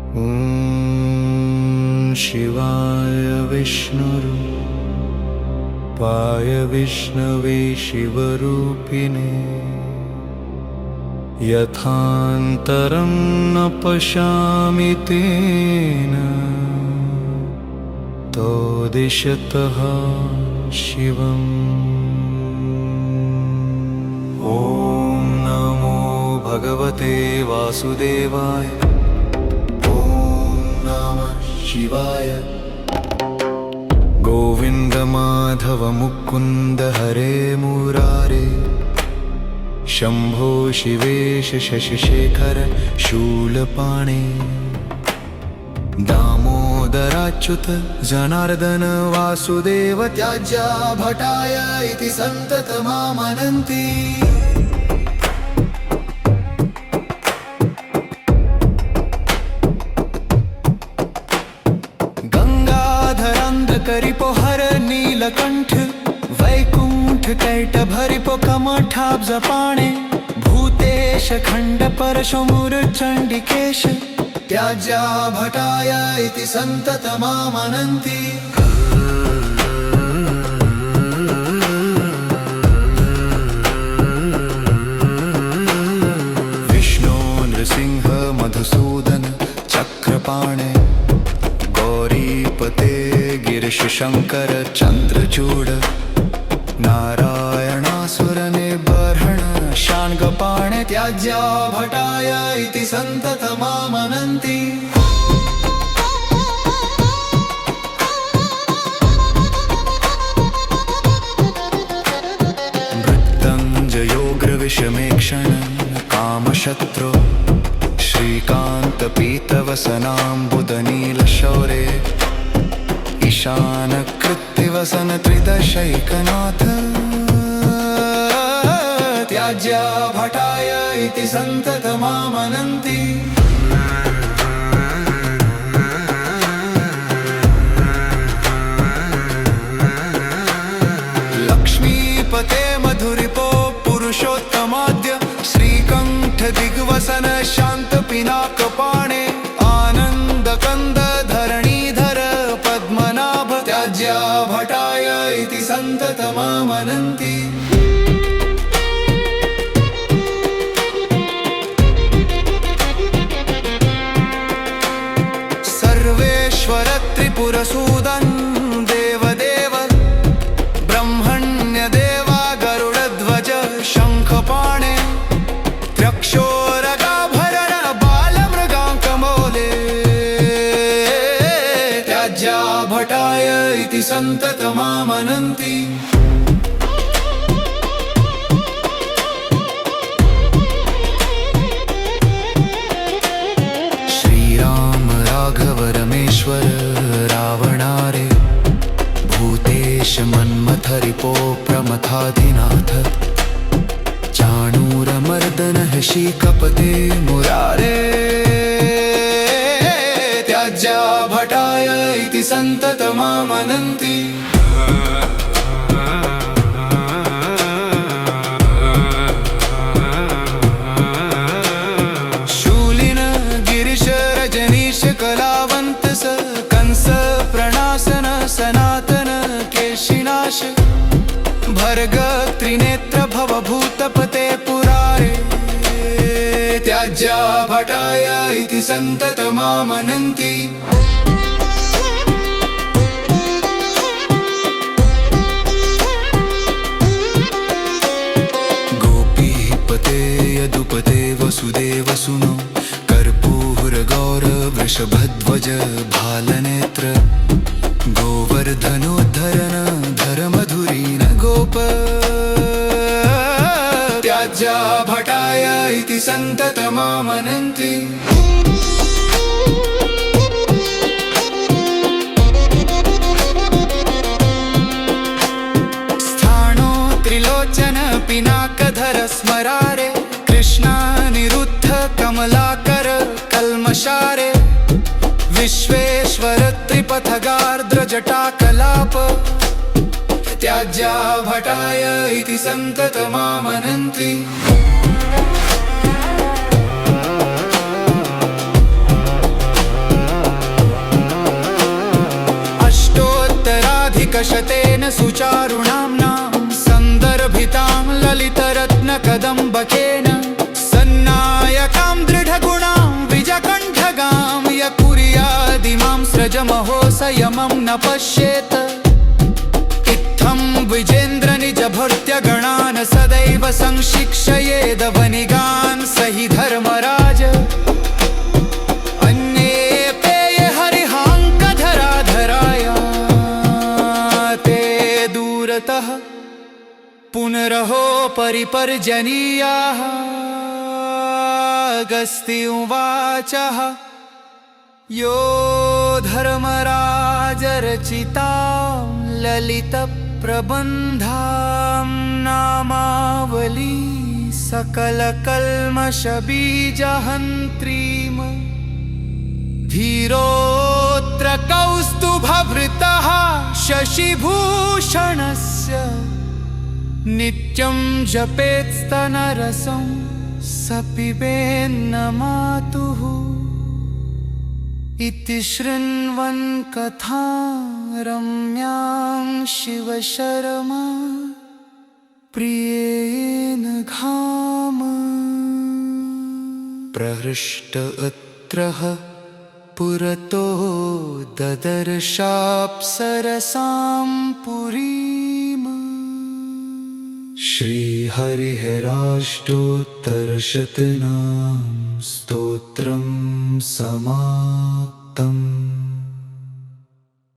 ॐ शिवाय विष्णुरूपाय विष्णवे शिवरूपिणे यथान्तरं न पश्यामि तेन तो दिशतः शिवम्। ॐ नमो भगवते वासुदेवाय। शिवाय। गोविन्द माधव मुकुन्द हरे मुरारे शम्भो शिवेश शशिशेखर शूलपाणे दामोदराच्युत जनार्दन वासुदेव त्याज्या भटाय इति सन्ततमामनन्ति। करिपोहर नीलकंठ वैकुंठ कैट भरिपो कमठाब्ज पाणे भूतेश खंड परशुमुर चंडिकेश त्याज्या भटाय इति सन्ततमामनन्ति। विष्णु नृसिंह मधुसूदन चक्रपाणे गौरीपते गिरीश शंकर चंद्रचूड नारायणासुरने बर्हण शान्गपाणे त्याज्या भटाय इति सन्ततमामनन्ति। मृत्युञ्जयोग्रविषमेक्षण कामशत्रो श्रीकान्त पीतवसनाम्बुदनीलशौरे ईशान कृत्तिवसन त्रिदशैकनाथ त्याज्या भटाय इति सन्ततमामनन्ति। लक्ष्मीपते मधुरिपो पुरुषोत्तमाद्य श्रीकण्ठ दिग्वसन शान्त पिनाकपाणे आनन्द कंद धरणीधर पद्मनाभ त्याज्या भटाय इति सन्ततमामनन्ति। सर्वेश्वर त्रिपुरसूदन देवदेव ब्रह्मण्य देवा गरुडध्वज शंखपाणे त्र्यक्षोरगाभरण बालमृगाङ्कमौले त्याज्या भटाय इति सन्ततमामनन्ति। श्रीराम राघव रमेश्वर रावणारे भूतेश मन्मथ रिपो प्रमथाधिनाथ चाणूरमर्दन शीकपते मुरारे त्याज्या भटाय इति सन्ततमामनन्ति। शूलिन गिरीश रजनीश कलावंत स कंस प्रणासन सनातन केशिनाश भर्ग त्रिनेत्र भवभूतपते पुरारे त्याज्या भटाय इति सन्ततमामनन्ति। गोपीपते यदुपते वसुदेव सुनो कर्पूर गौर वृषभध्वज भालनेत्र गोवर्धनोद्धरण धर मधुरीन गोप त्याज्या भटाय इति सन्ततमामनन्ति। स्थाणो त्रिलोचन पिनाकधर स्मरारे कृष्णानिरुद्ध कमलाकर कल्मषारे विश्वेश्वर त्रिपथगार्द्र जटाकलाप त्याज्या भटाय इति सन्ततमामनन्ति। चारुणाम्नां सन्दर्भितां ललितरत्नकदम्बकेन सन्नायकां दृढगुणां विजकण्ठगां य कुर्यादिमां सृजमहो संयमं न पश्येत इत्थं विजेन्द्रनिजभृत्यगणान् सदैव संशिक्षयेद वनिगान् स हि धर्मराज अन्येऽपि ये हरिहाङ्कधराधराय ते दूरतः पुनरहो परिपर्जनीयाः अगस्त्य उवाचः यो धर्मराजरचितां ललितप्रबन्धां नामावली सकलकल्मषबीजहन्त्रीम् धीरोऽत्र कौस्तुभभृतः शशिभूषणस्य नित्यं जपेत्स्तनरसं स पिबेन्न मातुः इति शृण्वन् कथां रम्यां शिवशर्मा प्रियेण घाम प्रहृष्ट अत्रः पुरतो ददर्शाप्सरसां पुरीम् श्रीहरिहराष्टोत्तरशतनाम स्तोत्रं समाप्तम्।